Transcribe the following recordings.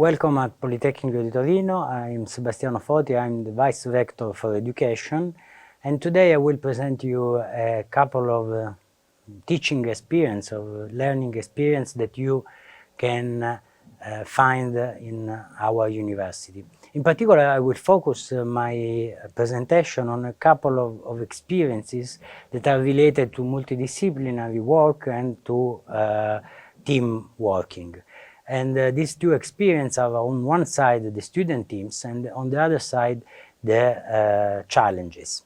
Welcome at Politecnico di Torino. I'm Sebastiano Foti, I'm the Vice Rector for Education, and today I will present you a couple of teaching experience, of learning experience that you can find in our university. In particular, I will focus my presentation on a couple of experiences that are related to multidisciplinary work and to team working. And these two experiences are on one side the student teams and on the other side the challenges.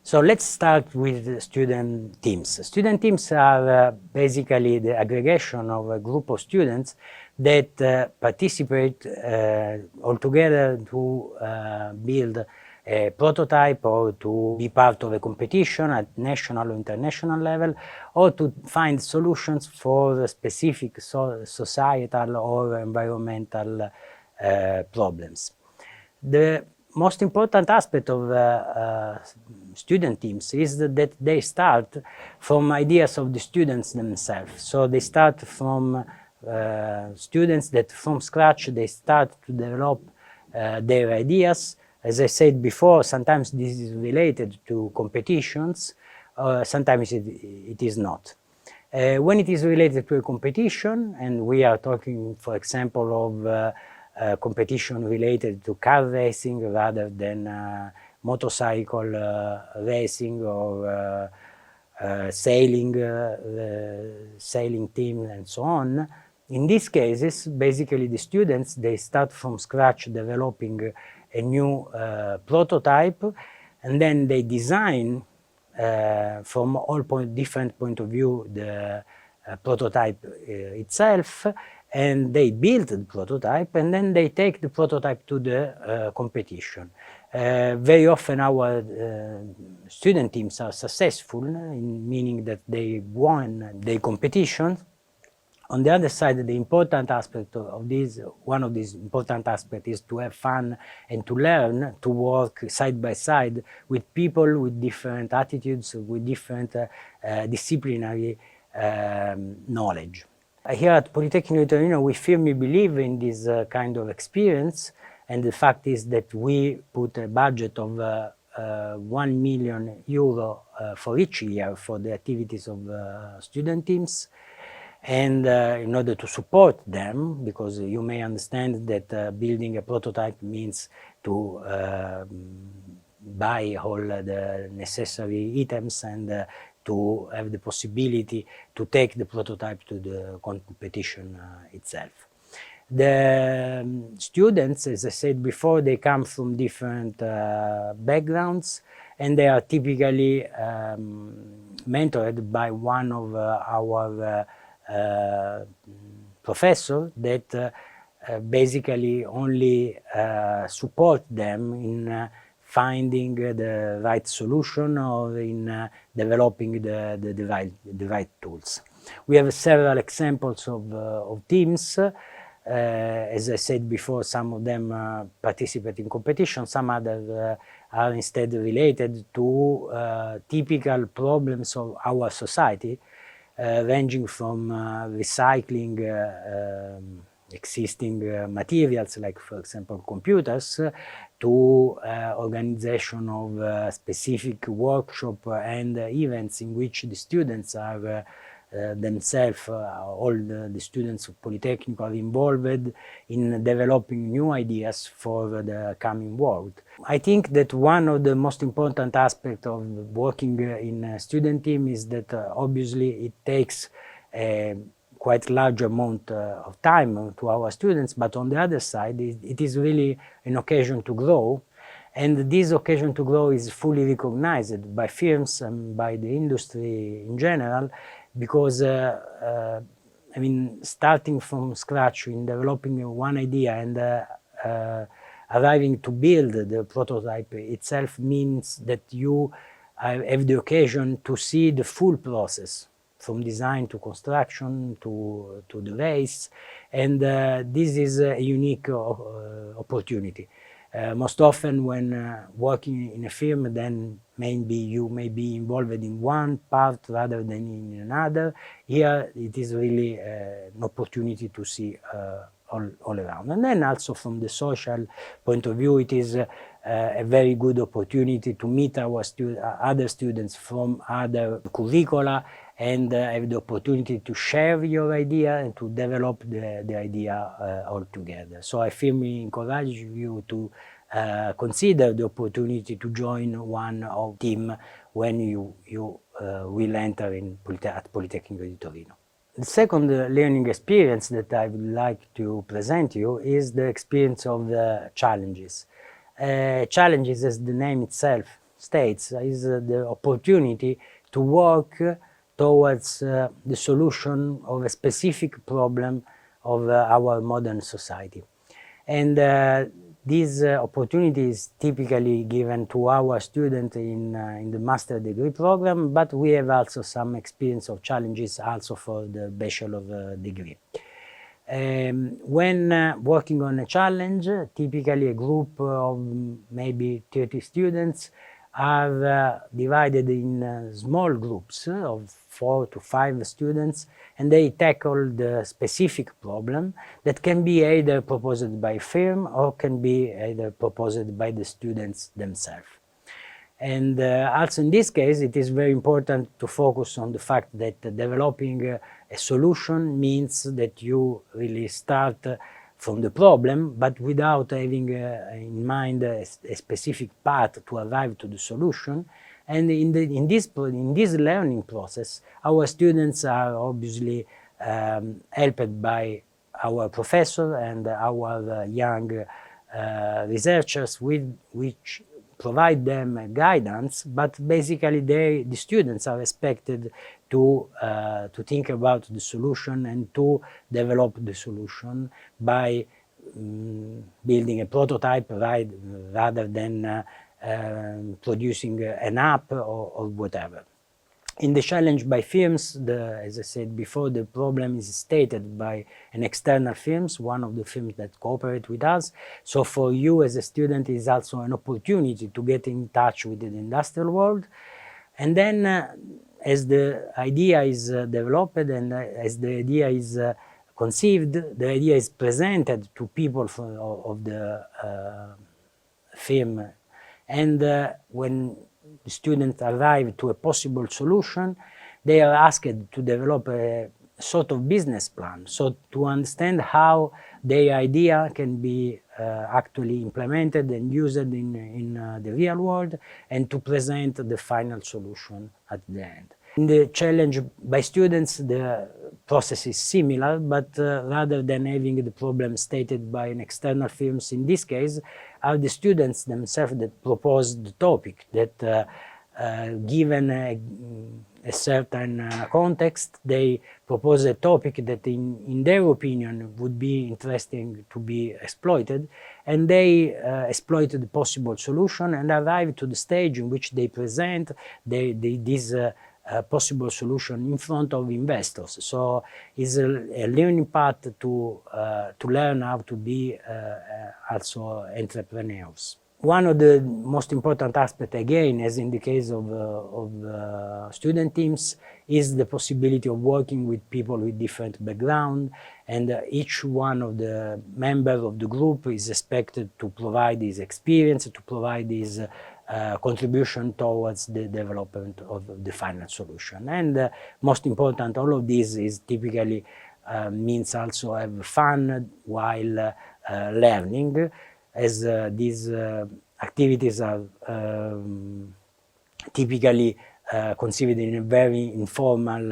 So let's start with the student teams. Student teams are basically the aggregation of a group of students that participate all together to build a prototype or to be part of a competition at national or international level, or to find solutions for specific societal or environmental problems. The most important aspect of student teams is that they start from ideas of the students themselves. So they start from students that from scratch they start to develop their ideas. As I said before, sometimes this is related to competitions, sometimes it is not. When it is related to a competition, and we are talking, for example, of competition related to car racing rather than motorcycle racing or sailing team and so on. In these cases, basically the students, they start from scratch developing a new prototype, and then they design from all different point of view the prototype itself, and they build the prototype, and then they take the prototype to the competition. Very often our student teams are successful, meaning that they won the competition. On the other side, the important aspect of this, one of these important aspects is to have fun and to learn to work side by side with people with different attitudes, with different disciplinary knowledge. Here at Politecnico di Torino, we firmly believe in this kind of experience, and the fact is that we put a budget of €1 million for each year for the activities of student teams. And in order to support them, because you may understand that building a prototype means to buy all the necessary items and to have the possibility to take the prototype to the competition itself. The students, as I said before, they come from different backgrounds, and they are typically mentored by one of our professor that basically only support them in finding the right solution or in developing the right tools. We have several examples of teams. As I said before, some of them participate in competition, some others are instead related to typical problems of our society, ranging from recycling existing materials, like for example computers, to organization of specific workshop and events in which the students are themselves, all the students of Polytechnic are involved in developing new ideas for the coming world. I think that one of the most important aspects of working in a student team is that obviously it takes a quite large amount of time to our students, but on the other side it is really an occasion to grow, and this occasion to grow is fully recognized by firms and by the industry in general, because I mean, starting from scratch in developing one idea and arriving to build the prototype itself means that you have the occasion to see the full process, from design to construction to the race, and this is a unique opportunity. Most often when working in a firm, then maybe you may be involved in one part rather than in another. Here it is really an opportunity to see all around. And then also from the social point of view, it is a very good opportunity to meet our other students from other curricula and have the opportunity to share your idea and to develop the idea all together. So I firmly encourage you to consider the opportunity to join one of team when you will enter at Politecnico di Torino. The second learning experience that I would like to present you is the experience of the challenges. Challenges, as the name itself states, is the opportunity to work towards the solution of a specific problem of our modern society. And this opportunity is typically given to our students in the master degree program, but we have also some experience of challenges also for the bachelor degree. When working on a challenge, typically a group of maybe 30 students are divided in small groups of 4 to 5 students, and they tackle the specific problem that can be either proposed by firm or can be either proposed by the students themselves. And also in this case, it is very important to focus on the fact that developing a solution means that you really start from the problem, but without having in mind a specific path to arrive to the solution. And in this learning process, our students are obviously helped by our professor and our young researchers, which provide them guidance, but basically the students are expected to think about the solution and to develop the solution by building a prototype rather than producing an app or whatever. In the challenge by firms, as I said before, the problem is stated by an external firms, one of the firms that cooperate with us. So for you as a student, it is also an opportunity to get in touch with the industrial world. And then as the idea is developed and as the idea is conceived, the idea is presented to people of the firm. And when the students arrive to a possible solution, they are asked to develop a sort of business plan, so to understand how their idea can be actually implemented and used in the real world, and to present the final solution at the end. In the challenge by students, the process is similar, but rather than having the problem stated by an external firms, in this case, are the students themselves that propose the topic, that given a certain context, they propose a topic that in their opinion would be interesting to be exploited, and they exploit the possible solution and arrive to the stage in which they present this possible solution in front of investors. So it's a learning path to learn how to be also entrepreneurs. One of the most important aspects, again, as in the case of student teams, is the possibility of working with people with different background, and each one of the members of the group is expected to provide his experience, to provide his contribution towards the development of the final solution. And most important, all of this is typically means also have fun while learning, as these activities are typically conceived in a very informal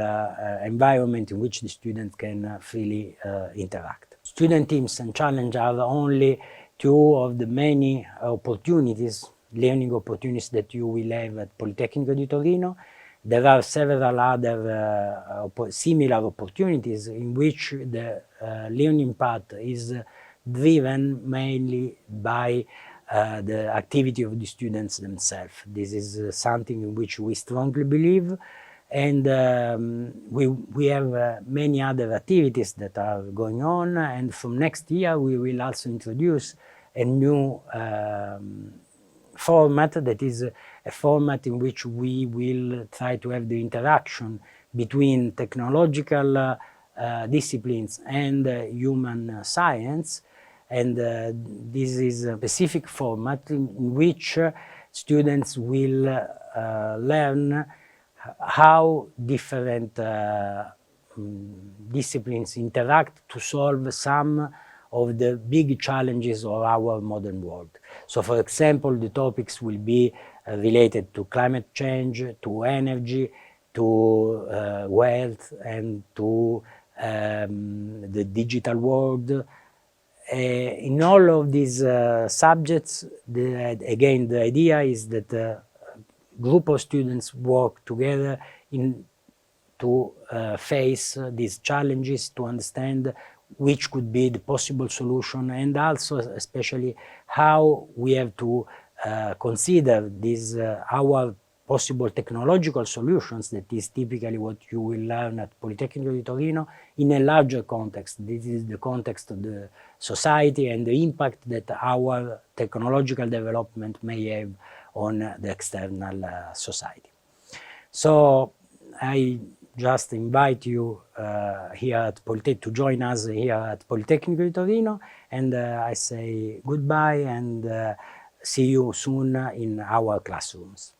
environment in which the students can freely interact. Student teams and challenge are only two of the many opportunities, learning opportunities that you will have at Politecnico di Torino. There are several other similar opportunities in which the learning path is driven mainly by the activity of the students themselves. This is something in which we strongly believe, and we have many other activities that are going on, and from next year we will also introduce a new format, that is a format in which we will try to have the interaction between technological disciplines and human science. And this is a specific format in which students will learn how different disciplines interact to solve some of the big challenges of our modern world. So for example, the topics will be related to climate change, to energy, to wealth, and to the digital world. In all of these subjects, again, the idea is that a group of students work together to face these challenges, to understand which could be the possible solution, and also especially how we have to consider these our possible technological solutions, that is typically what you will learn at Politecnico di Torino, in a larger context. This is the context of the society and the impact that our technological development may have on the external society. So I just invite you here at PoliTo to join us here at Politecnico di Torino, and I say goodbye and see you soon in our classrooms.